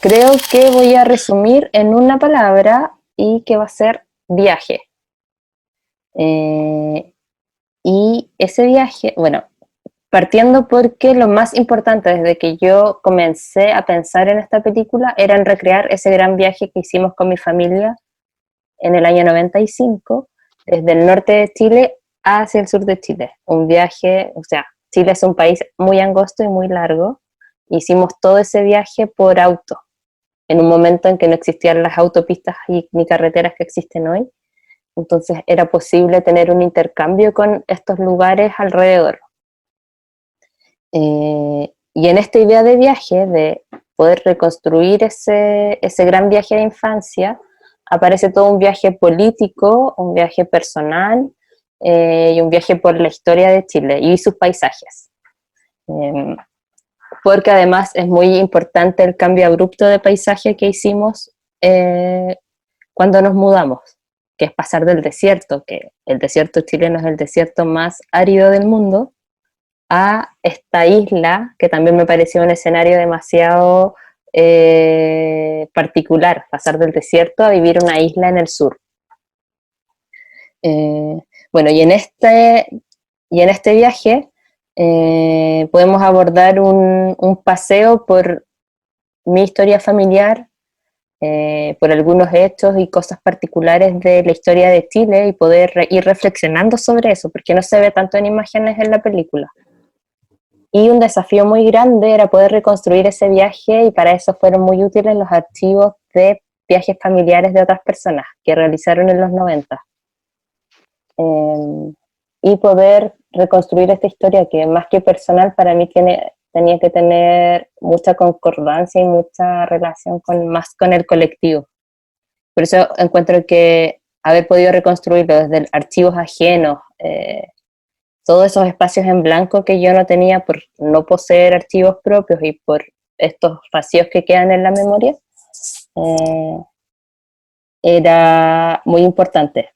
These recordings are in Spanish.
Creo que voy a resumir en una palabra y que va a ser viaje. Eh, y ese viaje, bueno, partiendo porque lo más importante desde que yo comencé a pensar en esta película era en recrear ese gran viaje que hicimos con mi familia en el año 95, desde el norte de Chile hacia el sur de Chile. Un viaje, o sea, Chile es un país muy angosto y muy largo. Hicimos todo ese viaje por auto, en un momento en que no existían las autopistas ni carreteras que existen hoy. Entonces era posible tener un intercambio con estos lugares alrededor. Y en esta idea de viaje, de poder reconstruir ese gran viaje de infancia, aparece todo un viaje político, un viaje personal y un viaje por la historia de Chile y sus paisajes. Eh, Porque además es muy importante el cambio abrupto de paisaje que hicimos cuando nos mudamos, que es pasar del desierto, que el desierto chileno es el desierto más árido del mundo, a esta isla, que también me pareció un escenario demasiado particular, pasar del desierto a vivir una isla en el sur. Eh, bueno, y en este viaje podemos abordar un paseo por mi historia familiar, por algunos hechos y cosas particulares de la historia de Chile y poder ir reflexionando sobre eso, porque no se ve tanto en imágenes en la película. Y un desafío muy grande era poder reconstruir ese viaje y para eso fueron muy útiles los archivos de viajes familiares de otras personas que realizaron en los 90. Eh, y poder reconstruir esta historia que más que personal para mí tenía que tener mucha concordancia y mucha relación más con el colectivo. Por eso encuentro que haber podido reconstruirlo desde archivos ajenos, todos esos espacios en blanco que yo no tenía por no poseer archivos propios y por estos vacíos que quedan en la memoria, eh, era muy importante.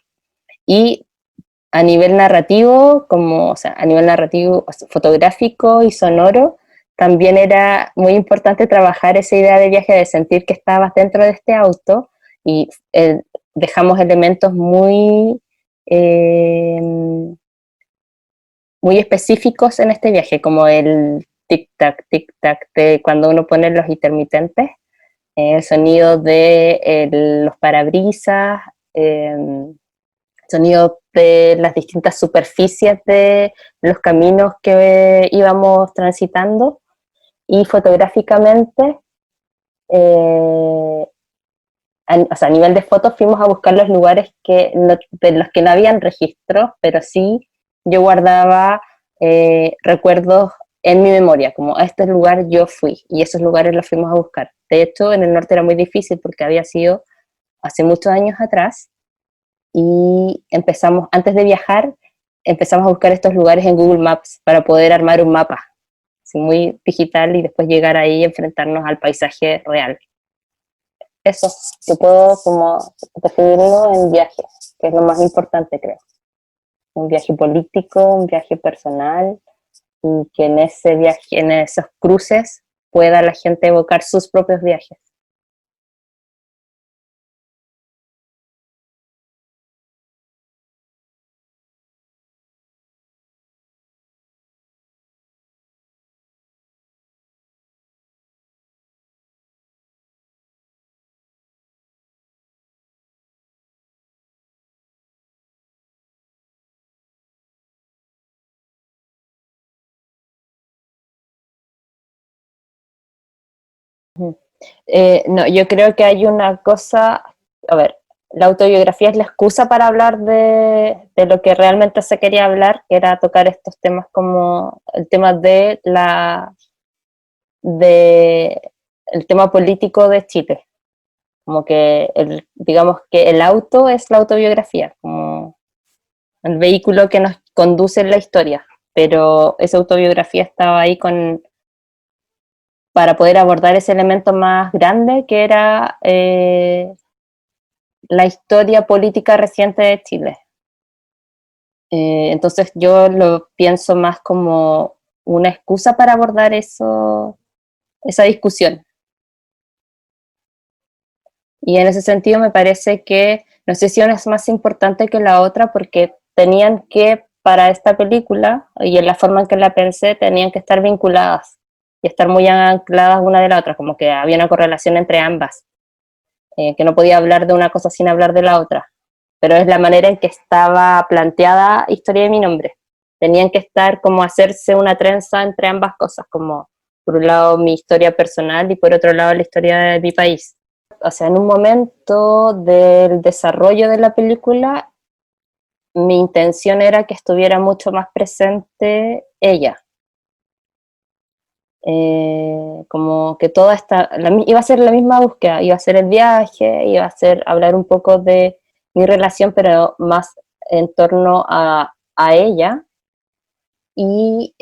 Y a nivel narrativo, o sea, a nivel narrativo fotográfico y sonoro, también era muy importante trabajar esa idea de viaje, de sentir que estabas dentro de este auto y dejamos elementos eh, muy específicos en este viaje, como el tic tac de cuando uno pone los intermitentes, el sonido de los parabrisas, sonido de las distintas superficies de los caminos que íbamos transitando, y fotográficamente, o sea, a nivel de fotos fuimos a buscar los lugares de los que no habían registros, pero sí yo guardaba recuerdos en mi memoria, como a este lugar yo fui, y esos lugares los fuimos a buscar. De hecho, en el norte era muy difícil porque había sido hace muchos años atrás, y antes de viajar, empezamos a buscar estos lugares en Google Maps para poder armar un mapa, así muy digital, y después llegar ahí y enfrentarnos al paisaje real. Eso, yo puedo como definirlo en viaje, que es lo más importante, creo. Un viaje político, un viaje personal, y que en ese viaje, en esos cruces, pueda la gente evocar sus propios viajes. No, yo creo que hay una cosa, a ver, la autobiografía es la excusa para hablar de lo que realmente se quería hablar, que era tocar estos temas como el tema de el tema político de Chile, como que digamos que el auto es la autobiografía, como el vehículo que nos conduce en la historia, pero esa autobiografía estaba ahí para poder abordar ese elemento más grande que era la historia política reciente de Chile. Entonces yo lo pienso más como una excusa para abordar esa discusión. Y en ese sentido me parece que, no sé si una es más importante que la otra, porque tenían que, para esta película, y en la forma en que la pensé, tenían que estar vinculadas y estar muy ancladas una de la otra, como que había una correlación entre ambas, que no podía hablar de una cosa sin hablar de la otra. Pero es la manera en que estaba planteada Historia de mi nombre. Tenían que estar como hacerse una trenza entre ambas cosas, como por un lado mi historia personal y por otro lado la historia de mi país. O sea, en un momento del desarrollo de la película, mi intención era que estuviera mucho más presente ella. Como que toda esta, iba a ser la misma búsqueda, iba a ser el viaje, iba a ser hablar un poco de mi relación, pero más en torno a ella. Y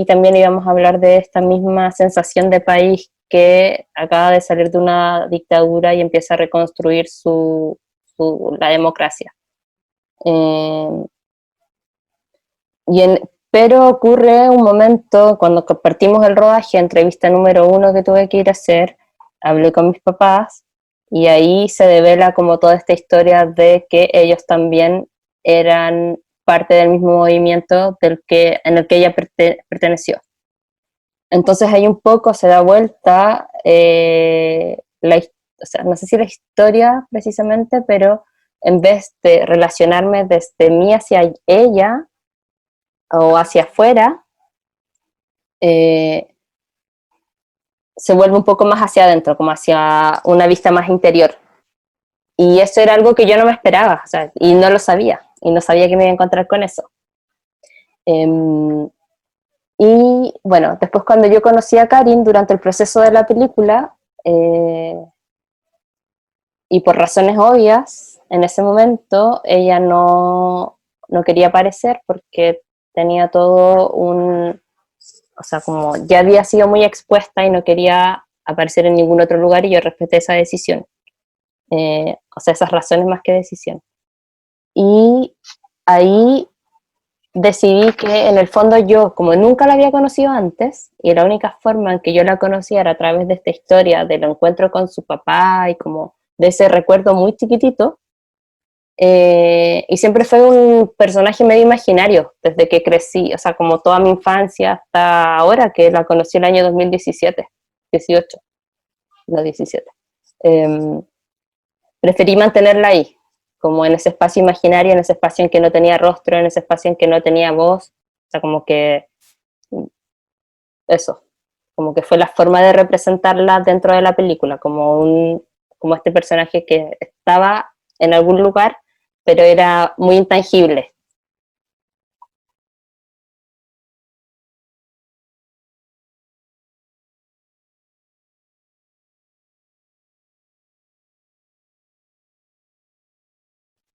también íbamos a hablar de esta misma sensación de país que acaba de salir de una dictadura y empieza a reconstruir la democracia. Eh, pero ocurre un momento cuando compartimos el rodaje, entrevista número 1 que tuve que ir a hacer, hablé con mis papás y ahí se devela como toda esta historia de que ellos también eran parte del mismo movimiento en el que ella perteneció. Entonces ahí un poco se da vuelta, o sea, no sé si la historia precisamente, pero en vez de relacionarme desde mí hacia ella o hacia afuera, eh, se vuelve un poco más hacia adentro, como hacia una vista más interior. Y eso era algo que yo no me esperaba, o sea, y no lo sabía, y no sabía que me iba a encontrar con eso. Y bueno, después cuando yo conocí a Karin durante el proceso de la película, y por razones obvias, en ese momento ella no quería aparecer porque tenía todo o sea, como ya había sido muy expuesta y no quería aparecer en ningún otro lugar y yo respeté esa decisión. O sea, esas razones más que decisión. Y ahí decidí que en el fondo yo, como nunca la había conocido antes, y la única forma en que yo la conocía era a través de esta historia del encuentro con su papá y como de ese recuerdo muy chiquitito, y siempre fue un personaje medio imaginario desde que crecí, o sea, como toda mi infancia hasta ahora, que la conocí el año 2017, 18, no 17. Eh, Preferí mantenerla ahí, como en ese espacio imaginario, en ese espacio en que no tenía rostro, en ese espacio en que no tenía voz, o sea, como que eso, como que fue la forma de representarla dentro de la película, como este personaje que estaba en algún lugar, pero era muy intangible.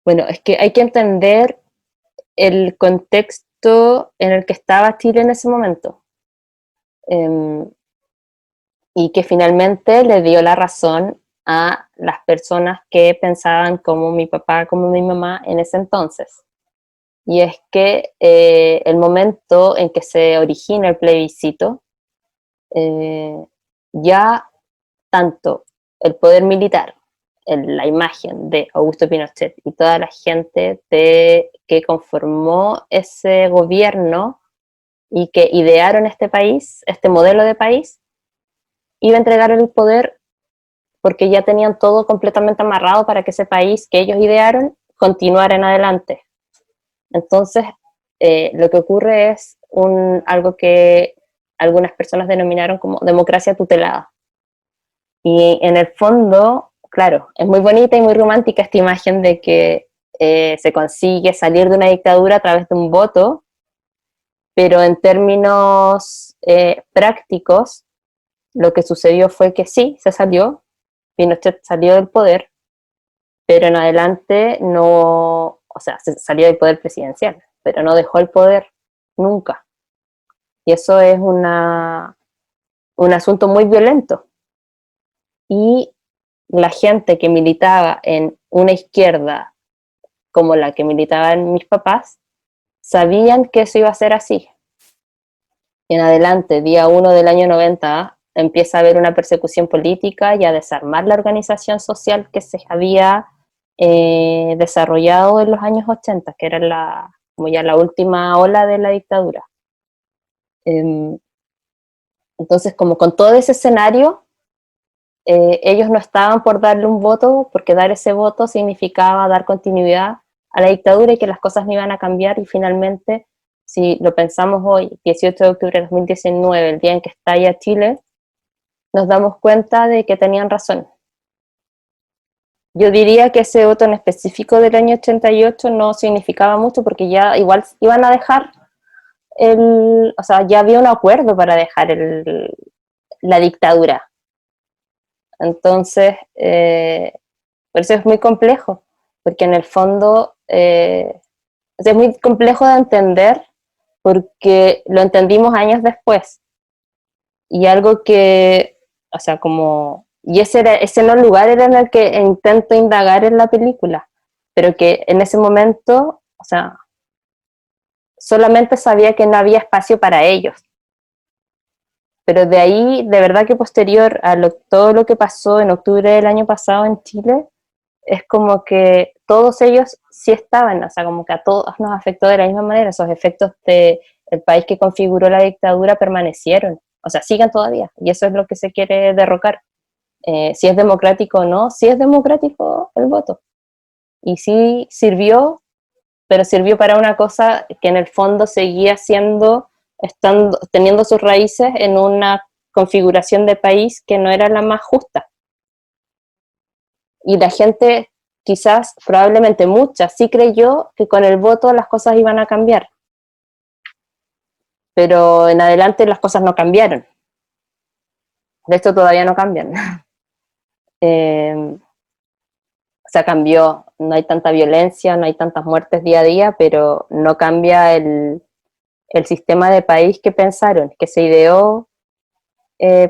Bueno, es que hay que entender el contexto en el que estaba Chile en ese momento. Eh, y que finalmente le dio la razón a las personas que pensaban como mi papá, como mi mamá en ese entonces. Y es que el momento en que se origina el plebiscito, eh, ya tanto el poder militar, la imagen de Augusto Pinochet y toda la gente que conformó ese gobierno y que idearon este país, este modelo de país, iba a entregar el poder porque ya tenían todo completamente amarrado para que ese país que ellos idearon continuara en adelante. Entonces, lo que ocurre es algo que algunas personas denominaron como democracia tutelada. Y en el fondo, claro, es muy bonita y muy romántica esta imagen de que se consigue salir de una dictadura a través de un voto, pero en términos prácticos, lo que sucedió fue que sí, se salió, Pinochet salió del poder, pero en adelante no, o sea, se salió del poder presidencial, pero no dejó el poder nunca. Y eso es un asunto muy violento. Y la gente que militaba en una izquierda como la que militaban mis papás, sabían que eso iba a ser así. En adelante, día 1 del año 90, empieza a haber una persecución política y a desarmar la organización social que se había desarrollado en los años 80, que era como ya la última ola de la dictadura. Entonces, como con todo ese escenario, ellos no estaban por darle un voto, porque dar ese voto significaba dar continuidad a la dictadura y que las cosas no iban a cambiar, y finalmente, si lo pensamos hoy, 18 de octubre de 2019, el día en que estalla Chile, nos damos cuenta de que tenían razón. Yo diría que ese voto en específico del año 88 no significaba mucho, porque ya igual iban a dejar o sea, ya había un acuerdo para dejar la dictadura. Entonces, por eso es muy complejo, porque en el fondo es muy complejo de entender, porque lo entendimos años después. Y algo que, o sea, como, y ese no lugar era en el que intento indagar en la película, pero que en ese momento, o sea, solamente sabía que no había espacio para ellos. Pero de ahí, de verdad que posterior a todo lo que pasó en octubre del año pasado en Chile, es como que todos ellos sí estaban, o sea, como que a todos nos afectó de la misma manera, esos efectos del país que configuró la dictadura permanecieron, o sea, siguen todavía, y eso es lo que se quiere derrocar. Si es democrático o no, sí es democrático el voto, y sí sirvió, pero sirvió para una cosa que en el fondo seguía teniendo sus raíces en una configuración de país que no era la más justa. Y la gente, quizás, probablemente mucha, sí creyó que con el voto las cosas iban a cambiar, pero en adelante las cosas no cambiaron. De esto todavía no cambian. O sea, cambió, no hay tanta violencia, no hay tantas muertes día a día, pero no cambia el sistema de país que pensaron, que se ideó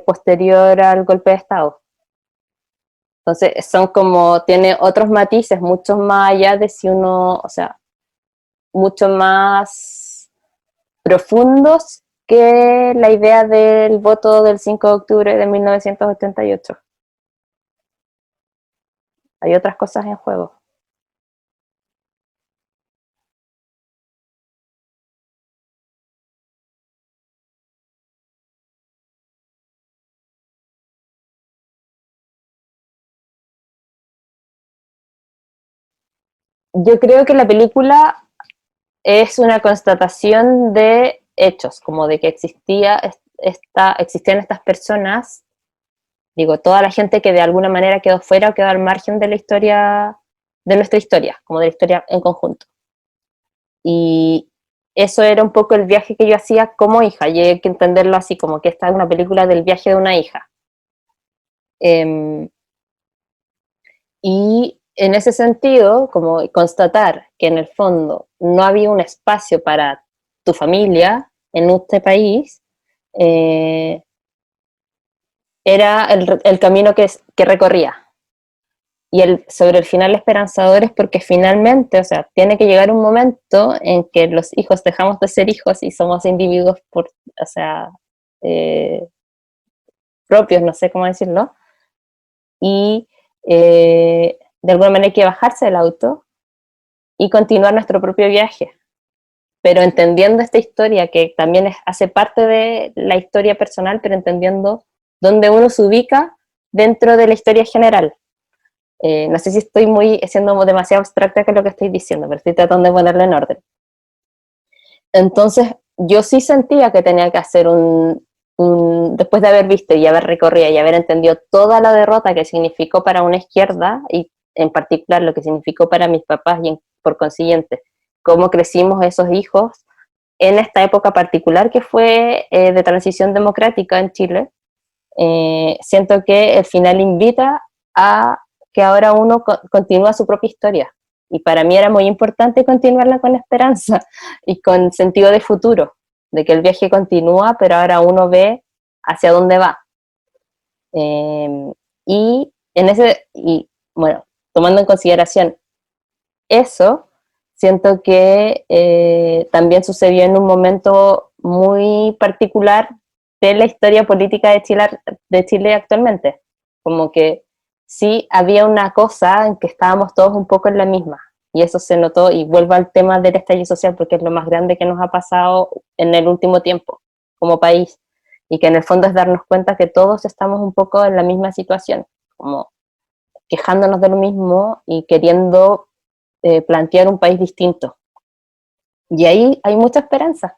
posterior al golpe de Estado. Entonces, tiene otros matices, muchos más allá de si uno, o sea, mucho más profundos que la idea del voto del 5 de octubre de 1988. Hay otras cosas en juego. Yo creo que la película es una constatación de hechos, como de que existían estas personas, digo, toda la gente que de alguna manera quedó fuera o quedó al margen de la historia, de nuestra historia, como de la historia en conjunto. Y eso era un poco el viaje que yo hacía como hija, y hay que entenderlo así, como que esta es una película del viaje de una hija. Y en ese sentido, como constatar que en el fondo no había un espacio para tu familia en este país, eh, era el camino que recorría. Y sobre el final esperanzador es porque finalmente, o sea, tiene que llegar un momento en que los hijos dejamos de ser hijos y somos individuos o sea, eh, propios, no sé cómo decirlo, y de alguna manera hay que bajarse del auto y continuar nuestro propio viaje, pero entendiendo esta historia que también hace parte de la historia personal, pero entendiendo dónde uno se ubica dentro de la historia general. No sé si estoy siendo demasiado abstracta con lo que estoy diciendo, pero estoy tratando de ponerlo en orden. Entonces, yo sí sentía que tenía que hacer después de haber visto y haber recorrido y haber entendido toda la derrota que significó para una izquierda, y en particular lo que significó para mis papás y por consiguiente, cómo crecimos esos hijos en esta época particular que fue de transición democrática en Chile, siento que el final invita a que ahora uno continúa su propia historia. Y para mí era muy importante continuarla con esperanza y con sentido de futuro, de que el viaje continúa, pero ahora uno ve hacia dónde va. Y bueno, tomando en consideración eso, siento que también sucedió en un momento muy particular de la historia política de Chile actualmente. Como que sí había una cosa en que estábamos todos un poco en la misma, y eso se notó, y vuelvo al tema del estallido social, porque es lo más grande que nos ha pasado en el último tiempo como país, y que en el fondo es darnos cuenta que todos estamos un poco en la misma situación, como quejándonos de lo mismo y queriendo plantear un país distinto. Y ahí hay mucha esperanza.